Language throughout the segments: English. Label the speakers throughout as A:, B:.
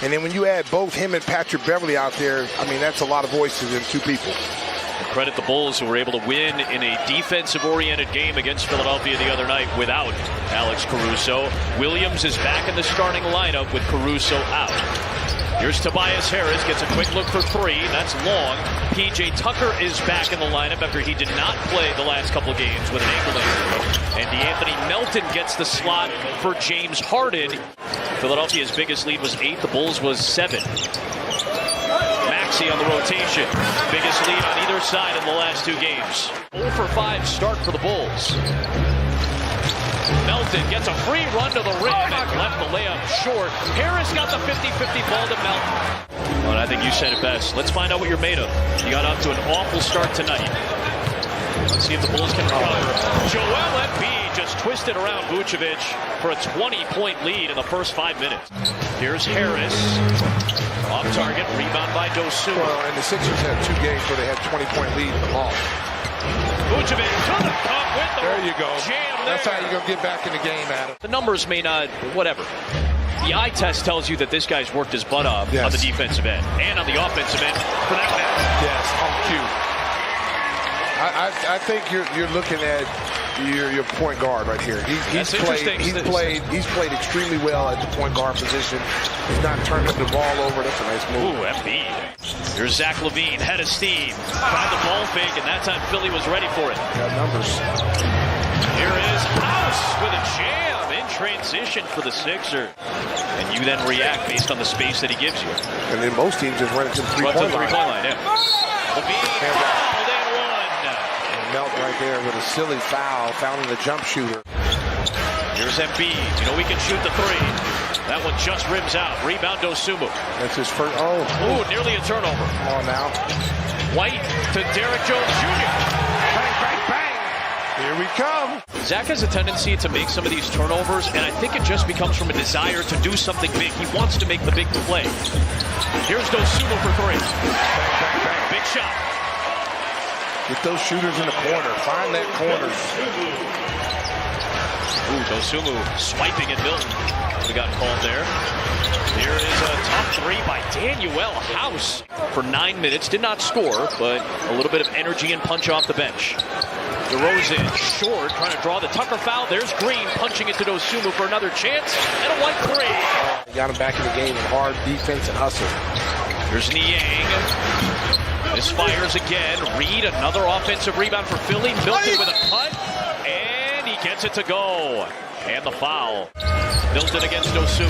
A: And then when you add both him and Patrick Beverley out there, I mean, that's a lot of voices in two people.
B: Credit the Bulls, who were able to win in a defensive-oriented game against Philadelphia the other night without Alex Caruso. Williams is back in the starting lineup with Caruso out. Here's Tobias Harris, gets a quick look for three. That's long. P.J. Tucker is back in the lineup after he did not play the last couple of games with an ankle injury. And DeAnthony Melton gets the slot for James Harden. Philadelphia's biggest lead was 8. The Bulls was 7. Maxey on the rotation. Biggest lead on either side in the last 2 games. 0 for 5 start for the Bulls. Melton gets a free run to the rim and left the layup short. Harris got the 50-50 ball to Melton. Well, I think you said it best. Let's find out what you're made of. You got off to an awful start tonight. Let's see if the Bulls can recover. Joel Embiid just twisted around Vucevic for a 20-point lead in the first 5 minutes. Here's Harris. Off target, rebound by Dosunmu.
A: Well, and the Sixers had 2 games where they had 20-point lead in the ball.
B: Vucevic to the cup with the
A: There you go.
B: jam there.
A: That's how you're going to get back in the game, Adam.
B: The numbers may not, whatever. The eye test tells you that this guy's worked his butt off on the defensive end and on the offensive end for that matter.
A: Yes, on cue. I think you're looking at your point guard right here. He's played extremely well at the point guard position. He's not turning the ball over. That's a nice move.
B: Ooh, Embiid. Here's Zach LaVine, head of steam. Tried the ball fake, and that time Philly was ready for it.
A: Got numbers.
B: Here is House with a jam in transition for the Sixers. And you then react based on the space that he gives you.
A: And then most teams just run it to the three-point line.
B: Yeah. LaVine fouled and one.
A: Melt right there with a silly foul, fouling the jump shooter.
B: Here's Embiid. You know he can shoot the 3. That one just rims out. Rebound Dosunmu.
A: That's his first. Oh,
B: nearly a turnover.
A: Come on now.
B: White to Derrick Jones Jr.
A: Bang, bang, bang. Here we come.
B: Zach has a tendency to make some of these turnovers, and I think it just becomes from a desire to do something big. He wants to make the big play. Here's Dosunmu for 3.
A: Bang, bang, bang.
B: Big shot.
A: Get those shooters in the corner. Find that corner.
B: Ooh, Dosunmu swiping at Milton. We got called there. Here is a tough 3 by Danuel House. For 9 minutes, did not score, but a little bit of energy and punch off the bench. DeRozan short, trying to draw the Tucker foul. There's Green punching it to Dosunmu for another chance, and a White 3.
A: Got him back in the game in hard defense and hustle.
B: Here's Niang. Misfires again. Reed, another offensive rebound for Philly. Milton with a cut, and he gets it to go. And the foul. Milton against Dosunmu.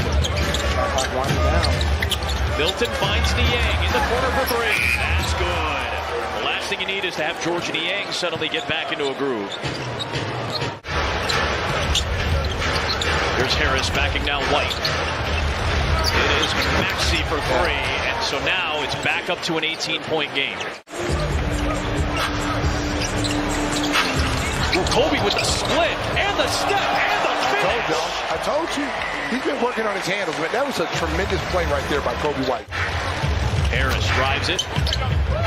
B: Milton finds Niang in the corner for 3. That's good. The last thing you need is to have George Niang suddenly get back into a groove. Here's Harris backing down White. It is Maxey for 3, and so now it's back up to an 18-point game. Kobe with the split, and the step, and the finish.
A: I told you. He's been working on his handles, but that was a tremendous play right there by Kobe White.
B: Harris drives it.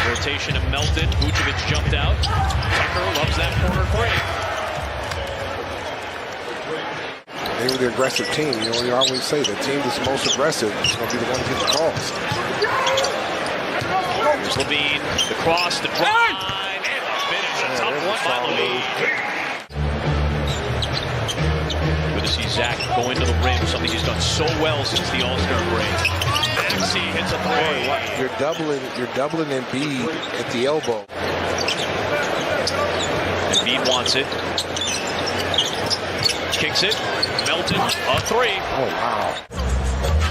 B: Rotation of Melton. Vucevic jumped out. Tucker loves that corner 3.
A: They were the aggressive team. You know, we always say the team that's most aggressive is going to be the one to get the calls.
B: There's LaVine, the cross, the drive, and the finish. A tough one by LaVine. Good to see Zach going to the rim, something he's done so well since the All-Star break. Maxey hits a 3.
A: You're doubling Embiid at the elbow.
B: Embiid wants it. Kicks it. Melton, a 3.
A: Oh, wow.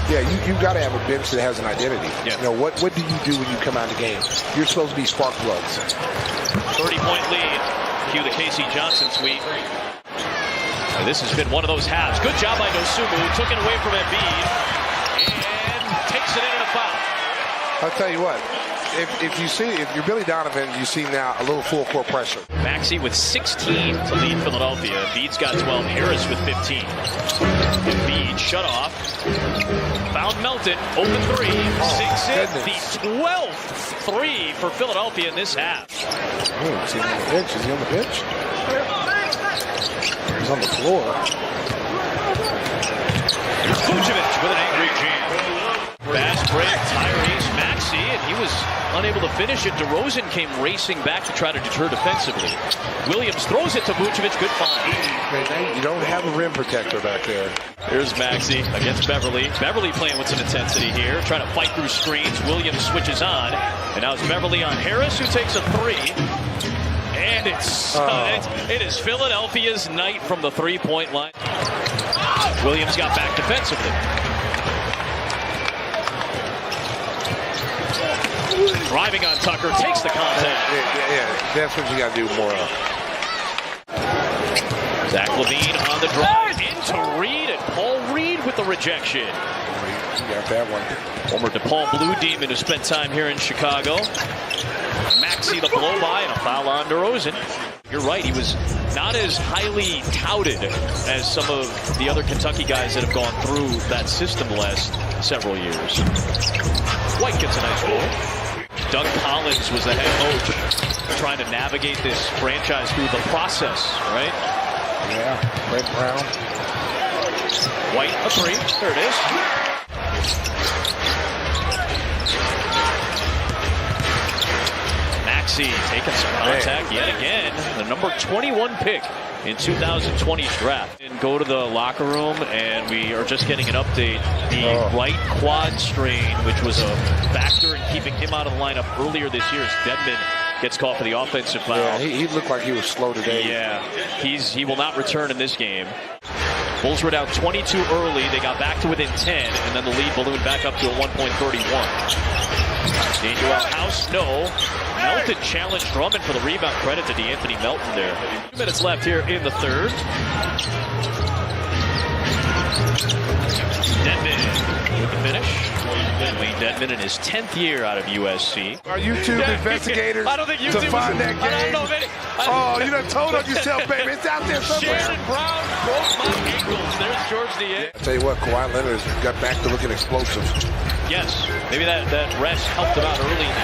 A: Yeah, you got to have a bench that has an identity.
B: Yeah.
A: You know, what do you do when you come out of the game? You're supposed to be spark plugs.
B: 30-point lead. Cue the Casey Johnson suite. And this has been one of those halves. Good job by Dosunmu. Took it away from Embiid. And takes it in a foul.
A: I'll tell you what. If you're Billy Donovan, you see now a little full court pressure.
B: Maxey with 16 to lead Philadelphia. Embiid's got 12. Harris with 15. Embiid shut off. Found Melton. Open 3. Sinks it. The 12th 3 for Philadelphia in this half.
A: Oh, is he on the bench? Is he on the bench? He's on the floor.
B: Vucevic with an angry jam. Fast unable to finish it. DeRozan came racing back to try to deter defensively. Williams throws it to Vucevic. Good find.
A: You don't have a rim protector back there.
B: Here's Maxey against Beverly. Beverly playing with some intensity here, trying to fight through screens. Williams switches on, and now it's Beverly on Harris, who takes a three. And it is Philadelphia's night from the three-point line. Williams got back defensively. Driving on Tucker, takes the contact.
A: Yeah, that's what you got to do more of.
B: Zach LaVine on the drive into Reed, and Paul Reed with the rejection.
A: You got that one.
B: Former DePaul Blue Demon who spent time here in Chicago. Maxey the blow by and a foul on DeRozan. You're right, he was not as highly touted as some of the other Kentucky guys that have gone through that system the last several years. White gets a nice goal. Doug Collins was the head coach trying to navigate this franchise through the process, right?
A: Yeah, Brett Brown.
B: White, a three. There it is. Maxey taking some contact yet again. The number 21 pick in 2020's draft. And go to the locker room, and we are just getting an update. The right quad strain, which was a factor in keeping him out of the lineup earlier this year, as Dedmon gets caught for the offensive foul.
A: Yeah, he looked like he was slow today.
B: Yeah, he will not return in this game. Bulls were down 22 early. They got back to within 10, and then the lead ballooned back up to a 1.31. Daniel House, no. Melton challenged Drummond for the rebound. Credit to DeAnthony Melton there. 2 minutes left here in the third. Dedmon with the finish. Wayne Dedmon in his 10th year out of USC.
A: Are YouTube investigators
B: I don't think YouTube
A: to find that game?
B: I don't know if
A: you done told on yourself, baby. It's out there somewhere.
B: Shannon Brown broke my ankles. There's George DeAnthony.
A: I tell you what, Kawhi Leonard got back to looking explosive.
B: Yes, maybe that rest helped him out early in the year.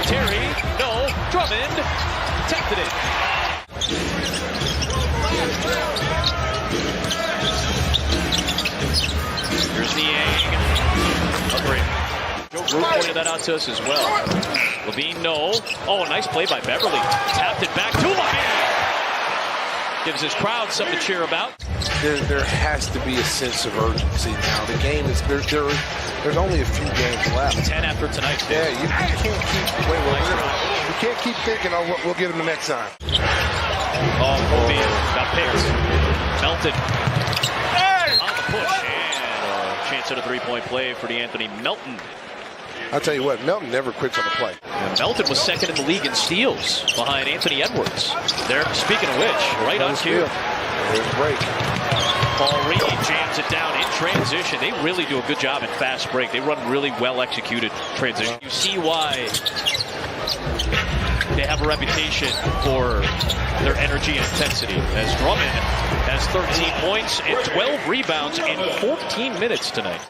B: Terry, no, Drummond, tapped it in. Here's Niang. A three. Joe Brew pointed that out to us as well. LaVine, no. Oh, nice play by Beverly. Tapped it back to LaVine. Gives his crowd something to cheer about.
A: There has to be a sense of urgency now. The game is there's only a few games left.
B: 10 after tonight.
A: Yeah, you can't keep you can't keep thinking, oh, we'll get him the next time.
B: Oh, LaVine got picked. Melton on the push, and a chance at a three-point play for DeAnthony Melton.
A: I'll tell you what, Melton never quits on the play.
B: And Melton was second in the league in steals behind Anthony Edwards. There, speaking of which, right on cue.
A: There's a break.
B: Paul Reed jams it down in transition. They really do a good job in fast break. They run really well executed transition. You see why they have a reputation for their energy and intensity, as Drummond has 13 points and 12 rebounds in 14 minutes tonight.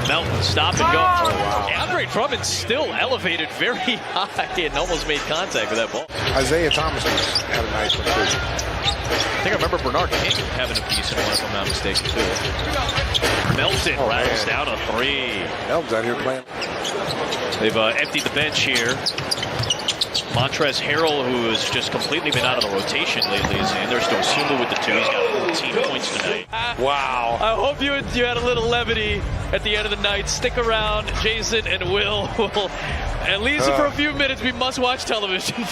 B: Melton, stop and go.
A: Oh, wow.
B: Andre Drummond still elevated very high and almost made contact with that ball.
A: Isaiah Thomas had a nice one too.
B: I think I remember Bernard King having a decent one, if I'm not mistaken, too. Melton rattles down a three.
A: Melton's out here playing.
B: They've emptied the bench here. Montrezl Harrell, who has just completely been out of the rotation lately, is in. There's Dosunmu with the two. He's got 14 points tonight.
A: Wow.
B: I hope you had a little levity at the end of the night. Stick around. Jason and Will will, at least for a few minutes, we must watch television.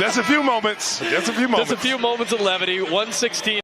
A: Just a few moments. Just a few moments.
B: Just a few moments of levity. 116.